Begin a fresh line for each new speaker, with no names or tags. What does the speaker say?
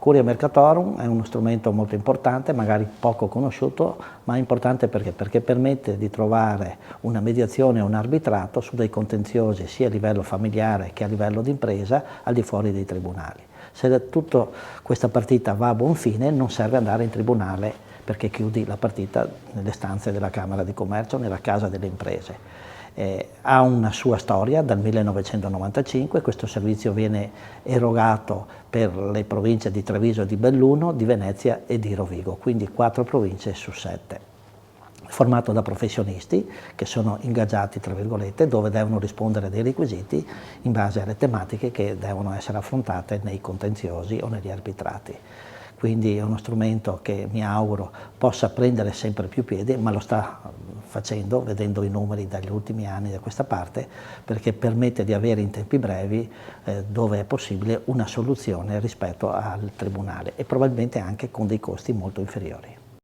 Curia Mercatorum è uno strumento molto importante, magari poco conosciuto, ma importante perché permette di trovare una mediazione o un arbitrato su dei contenziosi sia a livello familiare che a livello di impresa al di fuori dei tribunali. Se tutta questa partita va a buon fine non serve andare in tribunale perché chiudi la partita nelle stanze della Camera di Commercio, nella casa delle imprese. Ha una sua storia dal 1995, questo servizio viene erogato per le province di Treviso e di Belluno, di Venezia e di Rovigo, quindi 4 province su 7. Formato da professionisti che sono ingaggiati, tra virgolette, dove devono rispondere dei requisiti in base alle tematiche che devono essere affrontate nei contenziosi o negli arbitrati. Quindi è uno strumento che mi auguro possa prendere sempre più piede, ma lo sta facendo, vedendo i numeri dagli ultimi anni da questa parte, perché permette di avere in tempi brevi, dove è possibile, una soluzione rispetto al tribunale e probabilmente anche con dei costi molto inferiori.